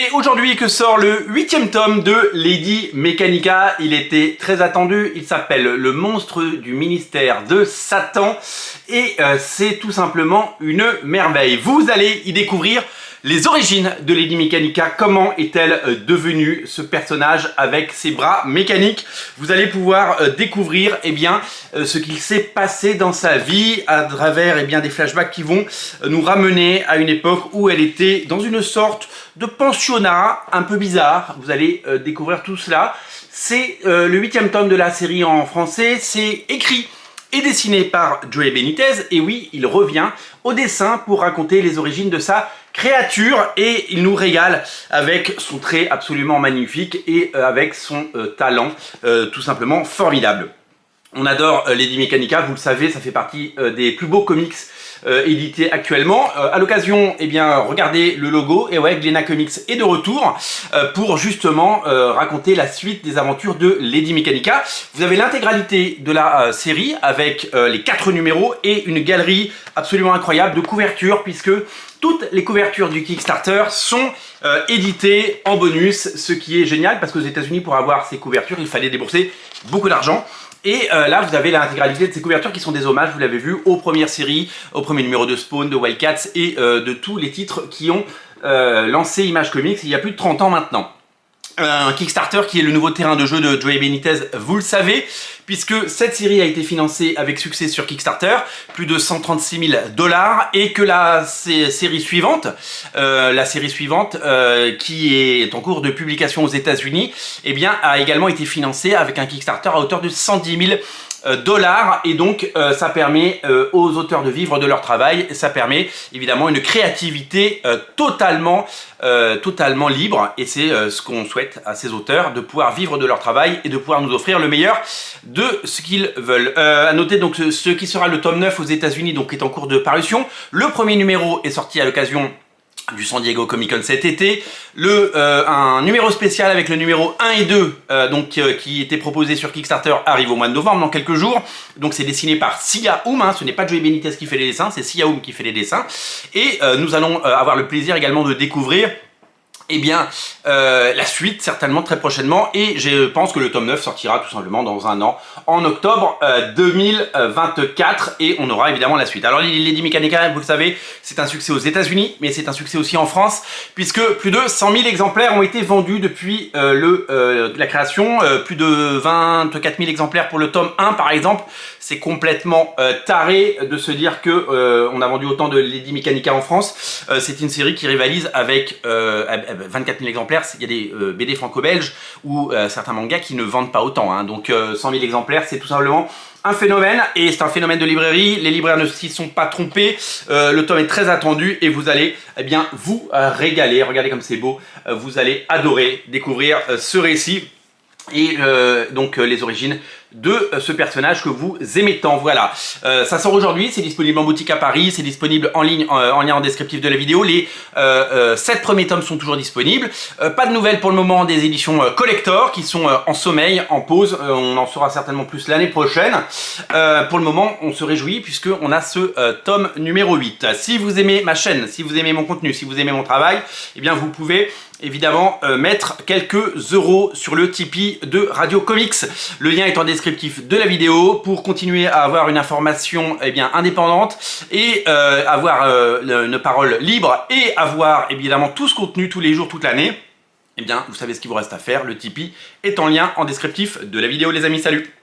Et aujourd'hui que sort le 8e tome de Lady Mechanika, il était très attendu, il s'appelle Le monstre du ministère de Satan et c'est tout simplement une merveille. Vous allez y découvrir les origines de Lady Mechanika, comment est-elle devenue ce personnage avec ses bras mécaniques. Vous allez pouvoir découvrir ce qu'il s'est passé dans sa vie à travers des flashbacks qui vont nous ramener à une époque où elle était dans une sorte de pensionnat un peu bizarre. Vous allez découvrir tout cela. C'est le 8e tome de la série en français, c'est écrit et dessiné par Joey Benitez, et oui, il revient au dessin pour raconter les origines de sa créature, et il nous régale avec son trait absolument magnifique et avec son talent tout simplement formidable. On adore Lady Mechanika, vous le savez, ça fait partie des plus beaux comics édités actuellement. À l'occasion, regardez le logo, et ouais, Glénat Comics est de retour pour justement raconter la suite des aventures de Lady Mechanika. Vous avez l'intégralité de la série avec les 4 numéros et une galerie absolument incroyable de couvertures, puisque toutes les couvertures du Kickstarter sont éditées en bonus, ce qui est génial parce qu'aux États-Unis, pour avoir ces couvertures, il fallait débourser beaucoup d'argent. Et là, vous avez l'intégralité de ces couvertures qui sont des hommages, vous l'avez vu, aux premières séries, au premier numéro de Spawn, de Wildcats et de tous les titres qui ont lancé Image Comics il y a plus de 30 ans maintenant. Un Kickstarter qui est le nouveau terrain de jeu de Joey Benitez, vous le savez, puisque cette série a été financée avec succès sur Kickstarter, plus de 136 000 $, et que la série suivante, qui est en cours de publication aux États-Unis, a également été financée avec un Kickstarter à hauteur de 110 000 $, et donc ça permet aux auteurs de vivre de leur travail, et ça permet évidemment une créativité totalement libre, et c'est ce qu'on souhaite à ces auteurs, de pouvoir vivre de leur travail et de pouvoir nous offrir le meilleur de ce qu'ils veulent. À noter donc ce qui sera le tome 9 aux États-Unis, donc est en cours de parution. Le premier numéro est sorti à l'occasion du San Diego Comic Con cet été, un numéro spécial avec le numéro 1 et 2 qui était proposé sur Kickstarter arrive au mois de novembre, dans quelques jours. Donc c'est dessiné par Sia Houm, ce n'est pas Joey Benitez qui fait les dessins, c'est Sia Houm qui fait les dessins, et nous allons avoir le plaisir également de découvrir la suite certainement très prochainement, et je pense que le tome 9 sortira tout simplement dans un an, en octobre 2024, et on aura évidemment la suite. Alors Lady Mechanika, vous le savez, c'est un succès aux États-Unis, mais c'est un succès aussi en France, puisque plus de 100 000 exemplaires ont été vendus depuis la création, plus de 24 000 exemplaires pour le tome 1 par exemple. C'est complètement taré de se dire que on a vendu autant de Lady Mechanika en France. C'est une série qui rivalise avec 24 000 exemplaires, il y a des BD franco-belges ou certains mangas qui ne vendent pas autant, donc 100 000 exemplaires, c'est tout simplement un phénomène, et c'est un phénomène de librairie. Les libraires ne s'y sont pas trompés, le tome est très attendu et vous allez vous régaler. Regardez comme c'est beau, vous allez adorer découvrir ce récit et les origines de ce personnage que vous aimez tant. Voilà, ça sort aujourd'hui, c'est disponible en boutique à Paris, c'est disponible en ligne, en lien en descriptif de la vidéo. Les 7 premiers tomes sont toujours disponibles. Pas de nouvelles pour le moment des éditions collector qui sont en sommeil, en pause. On en saura certainement plus l'année prochaine. Pour le moment, on se réjouit puisqu'on a ce tome numéro 8. Si vous aimez ma chaîne, si vous aimez mon contenu, si vous aimez mon travail, vous pouvez évidemment mettre quelques euros sur le Tipeee de Radio Comics. Le lien est en descriptif de la vidéo pour continuer à avoir une information indépendante et avoir une parole libre, et avoir évidemment tout ce contenu tous les jours, toute l'année. Vous savez ce qu'il vous reste à faire, le Tipeee est en lien en descriptif de la vidéo les amis, salut!